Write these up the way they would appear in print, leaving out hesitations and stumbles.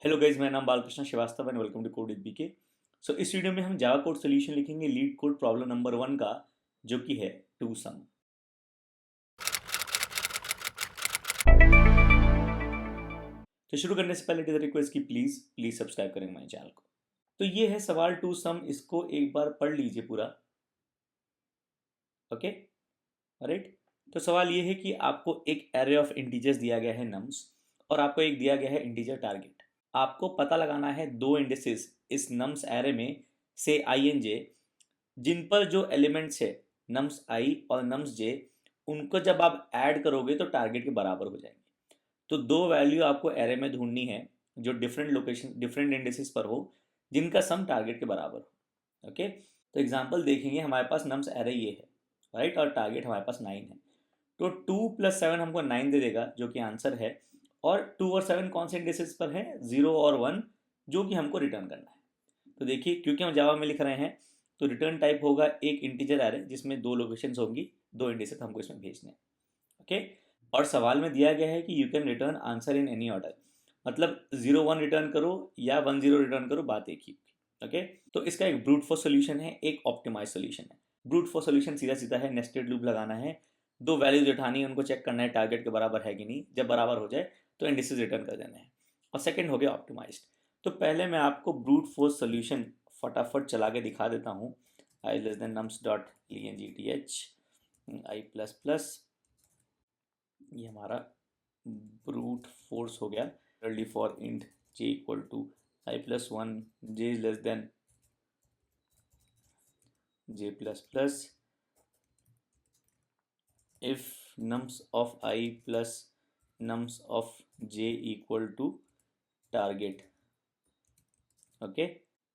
Hello guys, मेरा नाम Balkrishna Srivastava and welcome to code with BK. So इस वीडियो में हम जावा कोड सोल्यूशन लिखेंगे लीड कोड प्रॉब्लम नंबर 1 का, जो कि है टू सम। तो शुरू करने से पहले इट इज रिक्वेस्ट कि प्लीज प्लीज सब्सक्राइब करें हमारे चैनल को। तो ये है सवाल टू सम, इसको एक बार पढ़ लीजिए पूरा। Okay, right. तो सवाल ये है कि आपको एक एरे ऑफ इंटीजर्स दिया गया है नम्स, और आपको एक दिया गया है इंटीजर टारगेट। आपको पता लगाना है दो इंडिसेस इस नम्स एरे में से आई एन जे, जिन पर जो एलिमेंट्स है नम्स आई और नम्स जे, उनको जब आप ऐड करोगे तो टारगेट के बराबर हो जाएंगे। तो दो वैल्यू आपको एरे में ढूंढनी है जो डिफरेंट लोकेशन डिफरेंट इंडिसेस पर हो, जिनका सम टारगेट के बराबर हो। ओके, तो एग्जांपल देखेंगे। हमारे पास नम्स एरे ये है, राइट, और टारगेट हमारे पास 9 है। तो 2 + 7 हमको 9 दे देगा, जो कि आंसर है। और 2 और 7 कौन से इंडिसेस पर है? 0 और 1, जो कि हमको रिटर्न करना है। तो देखिए, क्योंकि हम जावा में लिख रहे हैं तो रिटर्न टाइप होगा एक इंटीजर एरे जिसमें दो लोकेशंस होंगी, दो इंडिसेस हमको इसमें भेजने हैं। ओके, और सवाल में दिया गया है कि you can return answer in any order, मतलब 0 1 रिटर्न करो या 1 0 रिटर्न करो, बात एक ही होगी। ओके, तो इसका एक ब्रूट फोर्स सोल्यूशन है, एक ऑप्टिमाइज सोल्यूशन है। ब्रूट फोर्स सोल्यूशन सीधा सीधा है, नेस्टेड लूप लगाना है, दो वैल्यूज उठानी है, उनको चेक करना है टारगेट के बराबर है कि नहीं। जब बराबर हो जाए तो इंडिसेस रिटर्न कर देना है। और सेकंड हो गया ऑप्टिमाइज्ड। तो पहले मैं आपको ब्रूट फोर्स सोल्यूशन फटाफट चला के दिखा देता हूँ। I less than nums dot length i plus plus, ये हमारा ब्रूट फोर्स हो गया। early for int j equal to i plus one, j is less than j plus plus, if nums of I plus nums of j equal to target. Okay,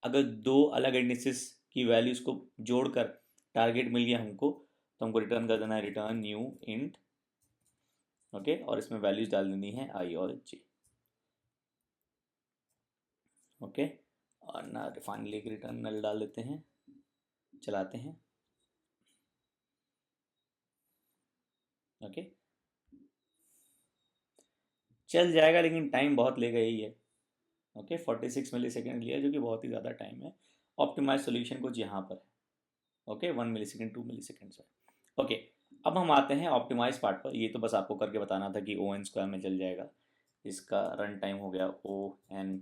अगर दो अलग indices की values को जोड़कर target मिल गया हमको, तो हमको रिटर्न कर देना है रिटर्न न्यू इंट। ओके, और इसमें वैल्यूज डाल देनी है आई और जे। ओके, और ना फाइनली एक रिटर्न नल डाल देते हैं, चलाते हैं। ओके, चल जाएगा लेकिन टाइम बहुत लेगा, यही है। ओके, 46 मिली सेकेंड लिया, जो कि बहुत ही ज़्यादा टाइम है। ऑप्टिमाइज सोल्यूशन कुछ यहाँ पर है। ओके, 1 मिली सेकेंड 2 मिली सेकेंड है। ओके, अब हम आते हैं ऑप्टिमाइज पार्ट पर। ये तो बस आपको करके बताना था कि ओ एन स्क्वायर में चल जाएगा। इसका रन टाइम हो गया O N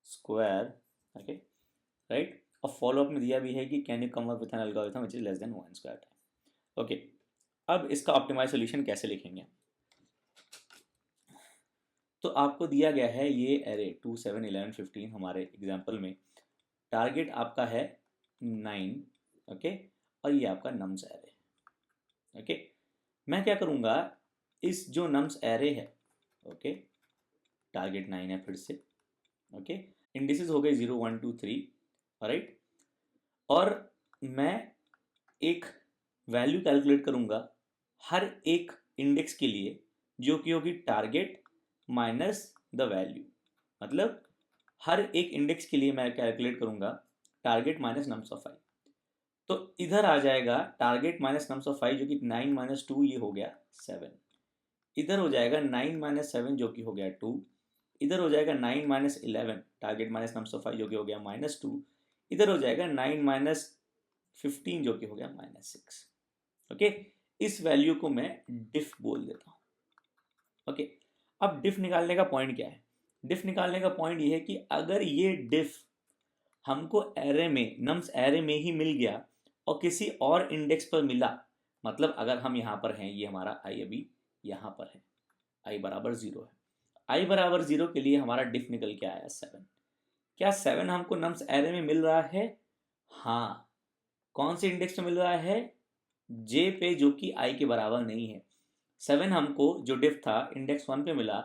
square. Okay, right. और फॉलोअप में दिया भी है कि can you come up with an algorithm which is less than O N square time. Okay, अब इसका ऑप्टिमाइज सोल्यूशन कैसे लिखेंगे? तो आपको दिया गया है ये एरे 2 7 11 15 हमारे एग्जाम्पल में। टारगेट आपका है 9। ओके, और ये आपका नम्स एरे। ओके, मैं क्या करूँगा, इस जो नम्स एरे है, ओके, टारगेट 9 है फिर से। ओके, इंडिसेस हो गए 0 1 2 3, राइट। और मैं एक वैल्यू कैलकुलेट करूँगा हर एक इंडेक्स के लिए, जो कि होगी टारगेट माइनस द वैल्यू। मतलब हर एक इंडेक्स के लिए मैं कैलकुलेट करूँगा टारगेट माइनस नम्स ऑफ आई। तो इधर आ जाएगा टारगेट माइनस नम्स ऑफ आई, जो कि 9 - 2, ये हो गया 7। इधर हो जाएगा 9 - 7, जो कि हो गया 2। इधर हो जाएगा 9 - 11, टारगेट माइनस नम्स ऑफ आई, जो कि हो गया -2। इधर हो जाएगा 9 - 15, जो कि हो गया -6। ओके, इस वैल्यू को मैं डिफ बोल देता हूँ। ओके, अब डिफ निकालने का पॉइंट क्या है? डिफ निकालने का पॉइंट ये है कि अगर ये डिफ हमको एरे में, नम्स एरे में ही मिल गया और किसी और इंडेक्स पर मिला, मतलब अगर हम यहाँ पर हैं, ये हमारा आई अभी यहाँ पर है, आई बराबर 0 है। आई बराबर 0 के लिए हमारा डिफ निकल के आया 7। क्या 7 हमको नम्स एरे में मिल रहा है? हाँ। कौन से इंडेक्स में मिल रहा है? जे पे, जो कि आई के बराबर नहीं है। 7 हमको जो डिफ था इंडेक्स 1 पे मिला,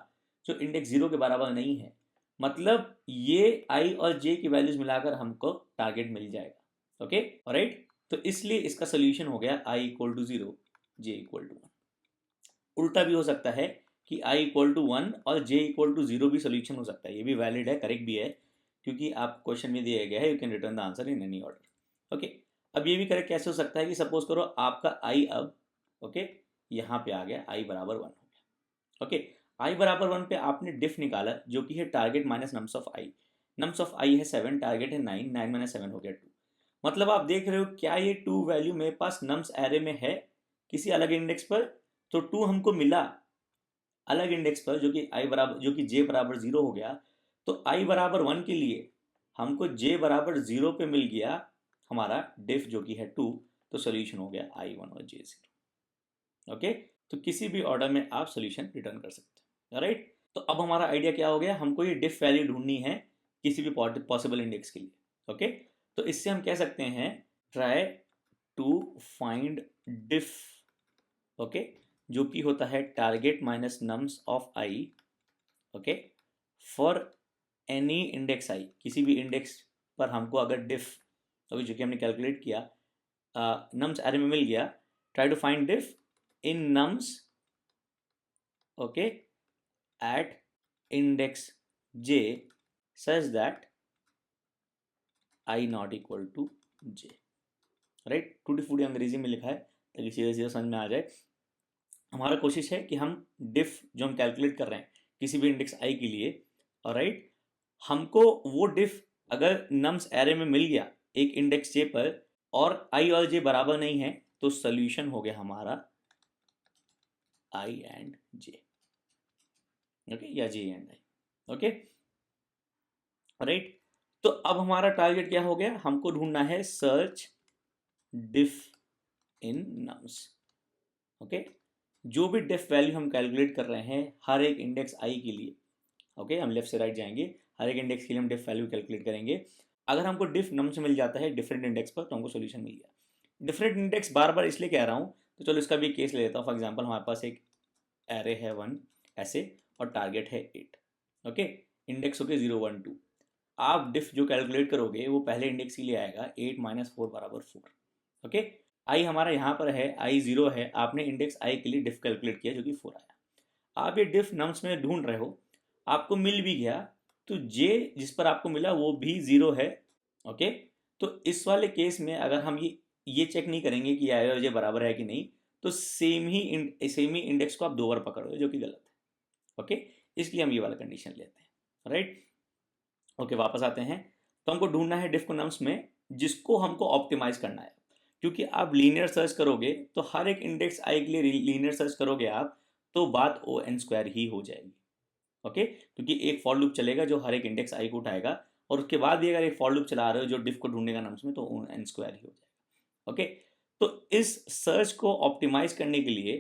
जो इंडेक्स 0 के बराबर नहीं है। मतलब ये आई और जे की वैल्यूज मिलाकर हमको टारगेट मिल जाएगा। Okay, right. तो इसलिए इसका सोल्यूशन हो गया i equal to 0, j equal to 1। उल्टा भी हो सकता है कि आई इक्वल टू 1 और जे इक्वल टू 0 भी सोल्यूशन हो सकता है। ये भी वैलिड है, करेक्ट भी है, क्योंकि आप क्वेश्चन में दिया गया है you can return the answer in any order. Okay, अब ये भी करेक्ट कैसे हो सकता है कि सपोज करो आपका आई अब, ओके, यहाँ पे आ गया, आई बराबर 1 हो गया। ओके, i बराबर 1 पे आपने डिफ निकाला जो कि है target minus nums of i. Nums of i है 7, टारगेट है 9, 9 माइनस 7 हो गया 2। मतलब आप देख रहे हो क्या ये 2 वैल्यू मेरे पास नम्स एरे में है किसी अलग इंडेक्स पर, तो 2 हमको मिला अलग इंडेक्स पर जो कि j बराबर 0 हो गया। तो i बराबर 1 के लिए हमको j बराबर 0 पे मिल गया हमारा डिफ जो कि है 2, तो सोल्यूशन हो गया i1 और j0। ओके, तो किसी भी ऑर्डर में आप सोल्यूशन रिटर्न कर सकते हैं। राइट, तो अब हमारा आइडिया क्या हो गया, हमको ये डिफ वैल्यू ढूंढनी है किसी भी पॉसिबल इंडेक्स के लिए। ओके, तो इससे हम कह सकते हैं try to find diff, okay, जो कि होता है target minus nums of I, okay, for any index i, किसी भी इंडेक्स पर हमको अगर डिफ, अभी जो कि हमने कैलकुलेट किया नम्स एरे में मिल गया, try to find diff in nums, okay, at index j such that i not equal to j। Right, टूटी फूटी अंग्रेजी में लिखा है ताकि सीधे सीधे समझ में आ जाए। हमारा कोशिश है कि हम डिफ जो हम कैलकुलेट कर रहे हैं किसी भी इंडेक्स i के लिए, और राइट, हमको वो डिफ अगर नम्स एरे में मिल गया एक इंडेक्स j पर और i और j बराबर नहीं है, तो सोल्यूशन हो गया हमारा i एंड j, ओके, या j and i। Okay, right, तो अब हमारा टारगेट क्या हो गया, हमको ढूंढना है search diff in nums. Okay, जो भी डिफ वैल्यू हम कैलकुलेट कर रहे हैं हर एक इंडेक्स आई के लिए, ओके, हम लेफ्ट से राइट जाएंगे, हर एक इंडेक्स के लिए हम डिफ वैल्यू कैलकुलेट करेंगे। अगर हमको डिफ नम्स मिल जाता है डिफरेंट इंडेक्स पर तो हमको सोल्यूशन मिल गया। डिफरेंट इंडेक्स बार बार इसलिए कह रहा हूँ, तो चलो इसका भी केस ले लेता हूँ। फॉर एग्जाम्पल हमारे पास एक एरे है 1 ऐसे और टारगेट है 8, ओके, इंडेक्स हो गए 0 1 2। आप डिफ जो कैलकुलेट करोगे वो पहले इंडेक्स के लिए आएगा 8 माइनस 4 बराबर 4। ओके, आई हमारा यहाँ पर है, आई 0 है, आपने इंडेक्स आई के लिए डिफ कैलकुलेट किया जो कि 4 आया। आप ये डिफ नम्स में ढूंढ रहे हो, आपको मिल भी गया, तो जे जिस पर आपको मिला वो भी 0 है। ओके, तो इस वाले केस में अगर हम ये चेक नहीं करेंगे कि आई और जे बराबर है कि नहीं, तो सेम ही इंडेक्स को आप 2 बार पकड़ोगे जो कि गलत है। ओके, इसलिए हम ये वाला कंडीशन लेते हैं। राइट, ओके, वापस आते हैं। तो हमको ढूंढना है डिफ को नम्स में जिसको हमको ऑप्टिमाइज करना है, क्योंकि आप लीनियर सर्च करोगे तो हर एक इंडेक्स आई के लिए लीनियर सर्च करोगे आप, तो बात ओ एन स्क्वायर ही हो जाएगी। ओके, क्योंकि एक फॉर लूप चलेगा जो हर एक इंडेक्स आई को उठाएगा, और उसके बाद भी अगर एक फॉर लूप चला रहे हो जो डिफ को ढूंढेगा नम्स में, तो ओ एन स्क्वायर ही हो जाएगा। ओके, तो इस सर्च को ऑप्टिमाइज करने के लिए,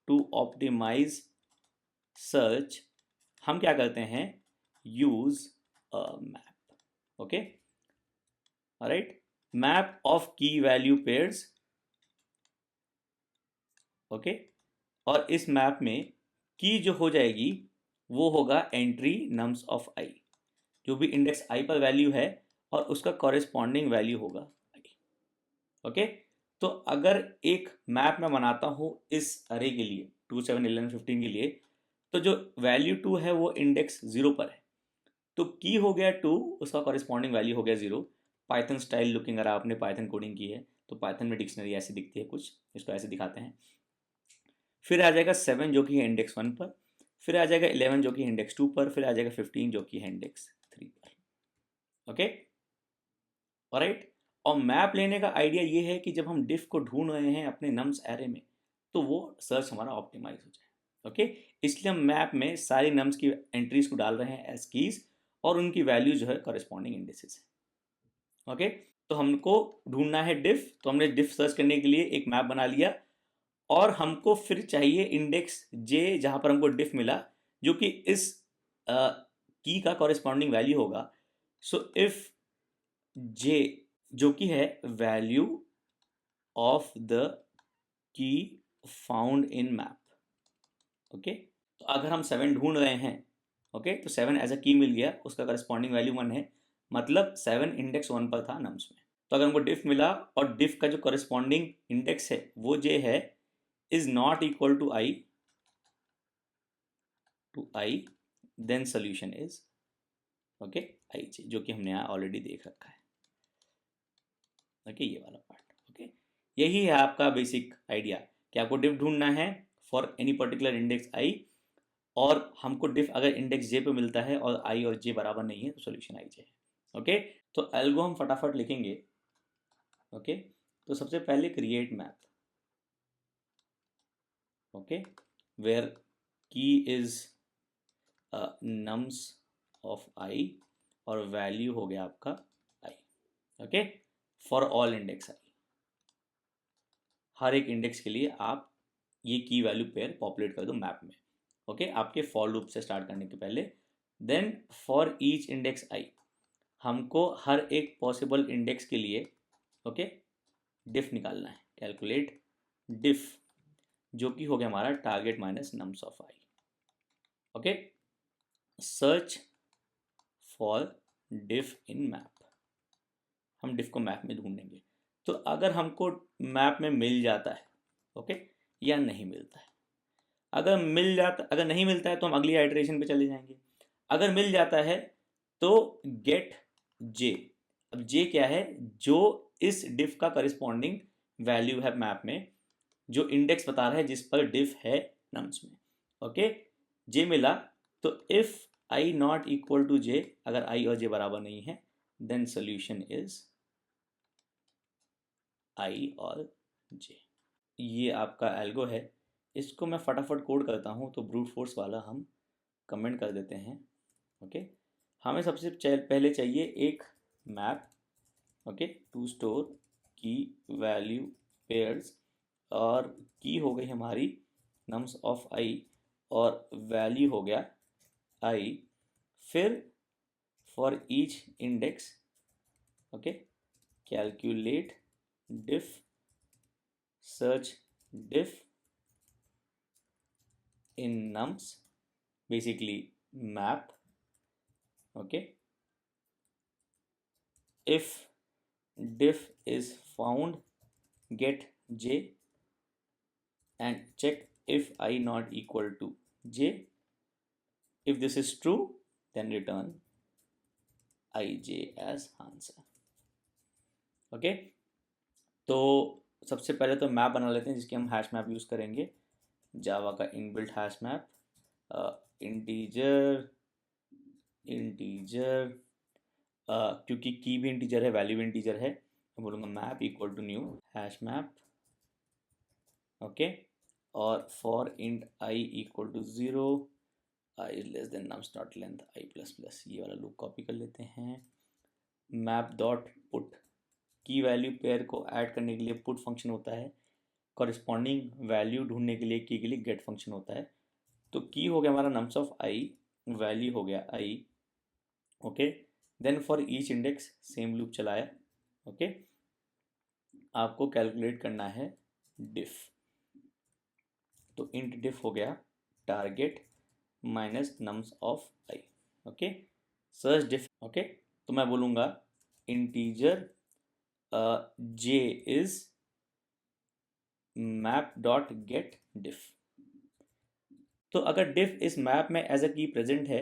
टू ऑप्टिमाइज सर्च, हम क्या करते हैं, use map. Okay, right, map of की वैल्यू पेयर्स। ओके, और इस मैप में की जो हो जाएगी वो होगा एंट्री नम्स ऑफ आई, जो भी इंडेक्स आई पर वैल्यू है और उसका कॉरेस्पॉन्डिंग वैल्यू होगा आई। ओके, तो अगर एक मैप मैं बनाता हूं इस अरे के लिए 2 7 11 15 के लिए, तो जो वैल्यू 2 है वो इंडेक्स 0 पर है, तो की हो गया 2, उसका कॉरेस्पॉन्डिंग वैल्यू हो गया 0। पाइथन स्टाइल लुकिंग, अगर आपने पाइथन कोडिंग की है तो पाइथन में डिक्शनरी ऐसी दिखती है कुछ, इसको ऐसे दिखाते हैं। फिर आ जाएगा 7 जो कि है इंडेक्स 1 पर, फिर आ जाएगा 11 जो कि है इंडेक्स 2 पर, फिर आ जाएगा 15 जो कि है इंडेक्स 3 पर। ओके, ऑलराइट, और मैप लेने का आइडिया ये है कि जब हम डिफ को ढूंढ रहे हैं अपने नम्स एरे में, तो वो सर्च हमारा ऑप्टिमाइज हो जाए। ओके, इसलिए हम मैप में सारी नम्स की एंट्रीज को डाल रहे हैं एज कीज, और उनकी वैल्यू जो है कॉरेस्पॉन्डिंग इंडेक्सेस है। ओके, तो हमको ढूंढना है डिफ, तो हमने डिफ सर्च करने के लिए एक मैप बना लिया, और हमको फिर चाहिए इंडेक्स जे जहां पर हमको डिफ मिला जो कि इस की का कॉरेस्पॉन्डिंग वैल्यू होगा। सो इफ जे जो कि है value of the key found in map. Okay, तो अगर हम 7 ढूंढ रहे हैं, ओके, तो 7 एज अ की मिल गया, उसका कॉरेस्पॉन्डिंग वैल्यू 1 है, मतलब 7 इंडेक्स 1 पर था नम्स में। तो अगर हमको डिफ मिला और डिफ का जो कॉरेस्पॉन्डिंग इंडेक्स है वो जे है, is not equal to i, then solution is okay i j, जो कि हमने यहाँ ऑलरेडी देख रखा है। ओके, ये वाला पार्ट। ओके, यही है आपका बेसिक आइडिया कि आपको डिफ ढूंढना है फॉर एनी पर्टिकुलर इंडेक्स आई, और हमको डिफ अगर इंडेक्स जे पे मिलता है और आई और जे बराबर नहीं है तो सोल्यूशन आई जे है। ओके, तो एल्गो हम फटाफट लिखेंगे। ओके, तो सबसे पहले create map. Okay, where key is nums of i और वैल्यू हो गया आपका i. Okay, for all index i, हर एक इंडेक्स के लिए आप ये की वैल्यू पेयर पॉपुलेट कर दो मैप में। ओके, आपके फॉर लूप से स्टार्ट करने के पहले। Then for each index i, हमको हर एक पॉसिबल इंडेक्स के लिए ओके डिफ निकालना है। कैलकुलेट डिफ, जो कि हो गया हमारा target minus nums of I. Okay, search for diff in map, हम डिफ को मैप में ढूंढेंगे। तो अगर हमको मैप में मिल जाता है ओके या नहीं मिलता है, अगर नहीं मिलता है तो हम अगली आइटरेशन पे चले जाएंगे। अगर मिल जाता है तो गेट जे। अब जे क्या है, जो इस डिफ का करस्पॉन्डिंग वैल्यू है मैप में, जो इंडेक्स बता रहा है जिस पर डिफ है नम्स में। ओके, जे मिला तो if I not equal to j, अगर आई और जे बराबर नहीं है, देन सोल्यूशन इज आई और जे। ये आपका एल्गो है। इसको मैं फटाफट कोड करता हूँ, तो ब्रूट फोर्स वाला हम कमेंट कर देते हैं। ओके, हमें सबसे पहले चाहिए एक मैप। ओके, टू स्टोर की वैल्यू पेयर्स, और की हो गई हमारी नम्स ऑफ आई और वैल्यू हो गया आई। फिर for each index okay calculate diff, search diff in nums, basically map. Okay, if diff is found, get j and check if I not equal to j. If this is true, then return ij as answer. Okay, तो सबसे पहले तो map बना लेते हैं जिसकी हम hash map use करेंगे। जावा का inbuilt hash map, integer integer, क्योंकि की भी इंटीजर है, वैल्यू भी इंटीजर है, मैं बोलूँगा map equal to new hash map. Okay, और for int i equal to 0, i is less than nums dot length i plus plus, ये वाला लूप कॉपी कर लेते हैं। Map dot put, key value pair को ऐड करने के लिए पुट फंक्शन होता है, कॉरस्पॉन्डिंग वैल्यू ढूंढने के लिए की के लिए गेट फंक्शन होता है। तो की हो गया हमारा नम्स ऑफ आई, वैल्यू हो गया I. Okay, then for each index same loop चलाया। ओके, आपको कैलकुलेट करना है डिफ, तो इंट डिफ हो गया target minus nums of I. Okay, search diff. Okay, तो मैं बोलूँगा integer J is map dot get diff. तो अगर डिफ इस मैप में एज अ की प्रेजेंट है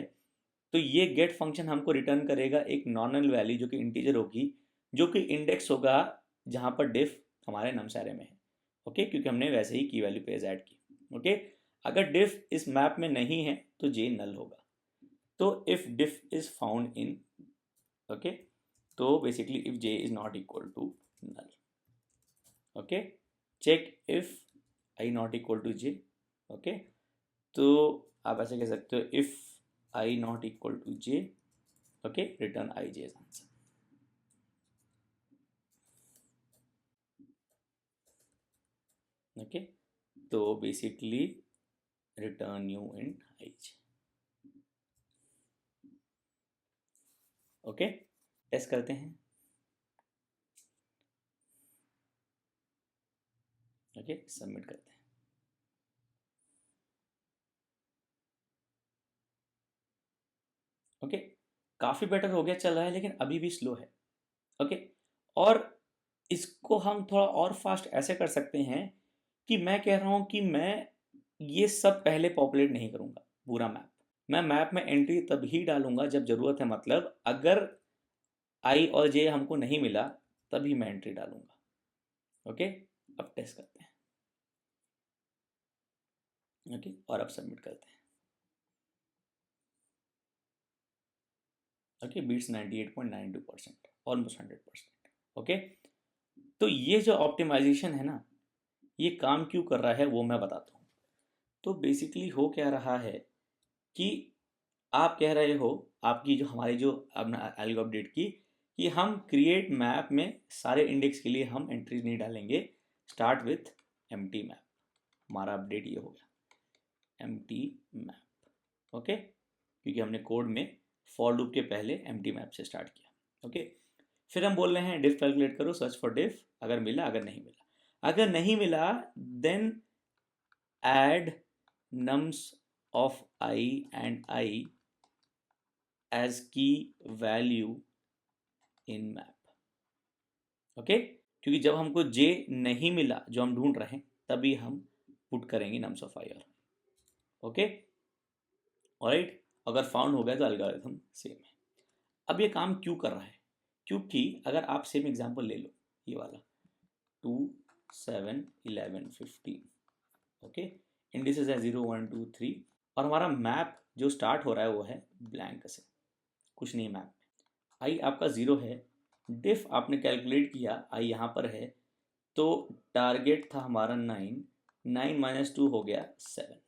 तो ये गेट फंक्शन हमको रिटर्न करेगा एक नॉर्मल वैल्यू जो कि इंटीजर होगी, जो कि इंडेक्स होगा जहाँ पर डिफ हमारे नम्स एरे में है। ओके, क्योंकि हमने वैसे ही की वैल्यू पेज ऐड की। ओके, अगर डिफ इस मैप में नहीं है तो जे नल होगा। तो if diff is found in, okay, तो basically if J is not equal to null. Okay, check if I not equal to J. Okay, तो आप ऐसे कह सकते हो if I not equal to J, okay, return I J is answer. Okay, तो basically return you in I J. Okay, test करते हैं। Okay, submit करते हैं। ओके, काफ़ी बेटर हो गया, चल रहा है, लेकिन अभी भी स्लो है। ओके, और इसको हम थोड़ा और फास्ट ऐसे कर सकते हैं कि मैं कह रहा हूँ कि मैं ये सब पहले पॉपुलेट नहीं करूँगा पूरा मैप। मैं मैप में एंट्री तभी डालूंगा जब ज़रूरत है, मतलब अगर आई और जे हमको नहीं मिला तभी मैं एंट्री डालूंगा। ओके, अब टेस्ट करते हैं। ओके, और अब सबमिट करते हैं। Okay, beats 98.92%, almost 100%। ओके, तो ये जो ऑप्टिमाइजेशन है ना, ये काम क्यों कर रहा है वो मैं बताता हूँ। तो बेसिकली हो क्या रहा है कि आप कह रहे हो, आपकी जो हमारी जो अपना एल्गो अपडेट की, कि हम क्रिएट मैप में सारे इंडेक्स के लिए हम एंट्रीज नहीं डालेंगे, स्टार्ट विथ एम्प्टी मैप। हमारा अपडेट ये हो गया, एम्प्टी मैप। ओके, क्योंकि हमने कोड में फॉर लूप के पहले एम्प्टी मैप से स्टार्ट किया। ओके, फिर हम बोल रहे हैं डिफ कैलकुलेट करो, सर्च फॉर डिफ, अगर मिला, अगर नहीं मिला, अगर नहीं मिला then add nums of I and I as key value in map। Okay, क्योंकि जब हमको j नहीं मिला जो हम ढूंढ रहे हैं, तभी हम पुट करेंगे nums of I और। ओके, ऑलराइट, अगर फाउंड हो गया तो एल्गोरिथम सेम है। अब ये काम क्यों कर रहा है? क्योंकि अगर आप सेम एग्जांपल ले लो, ये वाला 2 7 11 15, ओके, इंडिसेस है 0 1 2 3, और हमारा मैप जो स्टार्ट हो रहा है वो है ब्लैंक से, कुछ नहीं मैप में। आई आपका 0 है, डिफ आपने कैलकुलेट किया, आई यहाँ पर है, तो टारगेट था हमारा 9, 9 - 2 हो गया 7।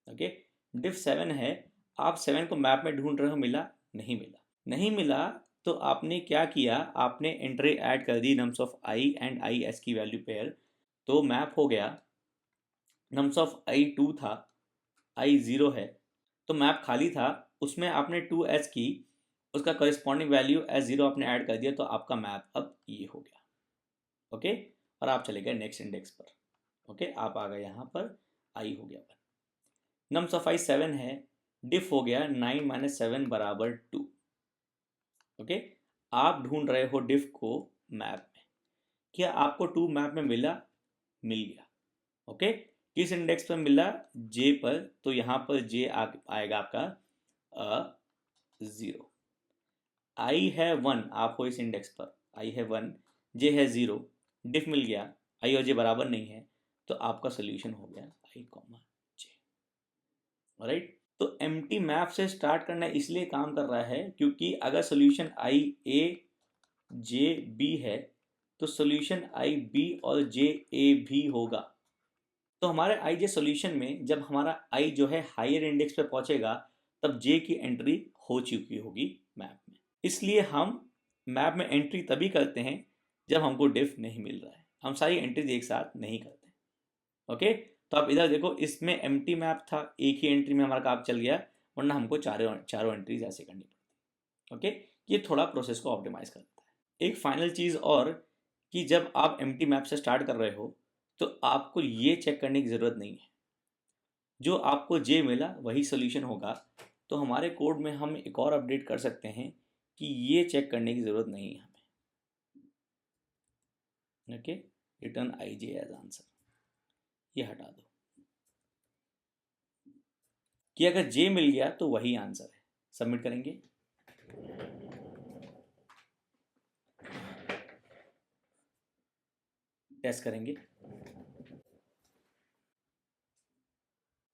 ओके, डिफ 7 है, आप 7 को मैप में ढूंढ रहे हो, मिला नहीं मिला, नहीं मिला, तो आपने क्या किया, आपने एंट्री ऐड कर दी nums of I and I S की वैल्यू पेयर, तो मैप हो गया, नम्स ऑफ आई 2 था, आई 0 है, तो मैप खाली था, उसमें आपने 2s की, उसका करस्पॉन्डिंग वैल्यू एस 0 आपने ऐड कर दिया, तो आपका मैप अब ये हो गया। ओके, और आप चले गए नेक्स्ट इंडेक्स पर। ओके, आप आ गए यहाँ पर, आई हो गया 1, नम्स ऑफ आई 7 है, डिफ हो गया 9 - 7 बराबर 2। ओके, आप ढूंढ रहे हो डिफ को मैप में, क्या आपको 2 मैप में मिला? मिल गया। ओके, किस इंडेक्स पर मिला? जे पर, तो यहाँ पर जे आएगा आपका 0। आई है 1, आप हो इस इंडेक्स पर, आई है 1, जे है 0, डिफ मिल गया, आई और जे बराबर नहीं है, तो आपका सोल्यूशन हो गया आई कॉमा जे। राइट, तो एम्प्टी मैप से स्टार्ट करना इसलिए काम कर रहा है क्योंकि अगर solution I A J B है, तो सोल्यूशन आई बी और जे ए भी होगा। तो हमारे आई जे सोल्यूशन में जब हमारा आई जो है हायर इंडेक्स पे पहुंचेगा, तब जे की एंट्री हो चुकी होगी मैप में। इसलिए हम मैप में एंट्री तभी करते हैं जब हमको डिफ नहीं मिल रहा है, हम सारी एंट्रीज एक साथ नहीं करते। ओके, तो आप इधर देखो, इसमें एम्प्टी मैप था, एक ही एंट्री में हमारा काम चल गया, वरना हमको चारों एंट्रीज ऐसे करनी पड़ती। ओके, ये थोड़ा प्रोसेस को ऑप्टिमाइज करता है। एक फाइनल चीज़ और, कि जब आप एम्प्टी मैप से स्टार्ट कर रहे हो, तो आपको ये चेक करने की ज़रूरत नहीं है, जो आपको जे मिला वही सोल्यूशन होगा। तो हमारे कोड में हम एक और अपडेट कर सकते हैं कि ये चेक करने की ज़रूरत नहीं है हमें। Okay, return I J as answer, ये हटा दो, कि अगर जे मिल गया तो वही आंसर है। सबमिट करेंगे, टेस्ट करेंगे।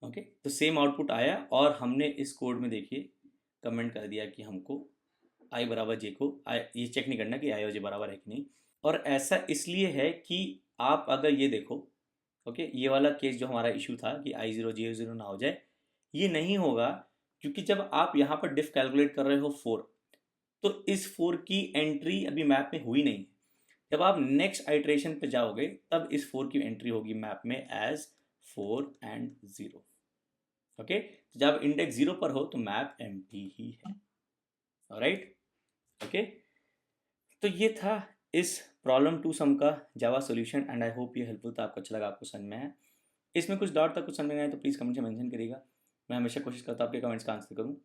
ओके, तो सेम आउटपुट आया, और हमने इस कोड में देखिए कमेंट कर दिया कि हमको आई बराबर जे को ये चेक नहीं करना कि आई और जे बराबर है कि नहीं। और ऐसा इसलिए है कि आप अगर ये देखो, ओके, ये वाला केस जो हमारा इशू था कि आई 0 जे 0 ना हो जाए, ये नहीं होगा, क्योंकि जब आप यहाँ पर डिफ कैलकुलेट कर रहे हो 4, तो इस 4 की एंट्री अभी मैप में हुई नहीं। जब आप नेक्स्ट आइट्रेशन पे जाओगे, तब इस 4 की एंट्री होगी मैप में एज 4 and 0। ओके, जब इंडेक्स 0 पर हो तो मैप एम्प्टी ही है। ऑलराइट, ओके, तो ये था इस प्रॉब्लम 2 सम का जावा सॉल्यूशन, एंड आई होप ये हेल्पफुल था, आपको अच्छा लगा, आपको समझ में आया। इसमें कुछ डाउट था, कुछ समझ में आया, तो प्लीज़ कमेंट से मेंशन करिएगा। मैं हमेशा कोशिश करता हूँ आपके कमेंट्स का आंसर करूँ,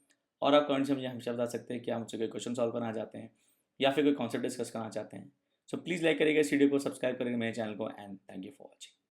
और आप कमेंट से मुझे हमेशा बता सकते हैं कि आप मुझसे कोई क्वेश्चन सॉल्व करना चाहते हैं या फिर कोई कॉन्सेप्ट डिस्कस करना चाहते हैं। सो प्लीज़ लाइक करिएगा इस वीडियो को, सब्सक्राइब करिएगा मेरे चैनल को, and thank you for watching.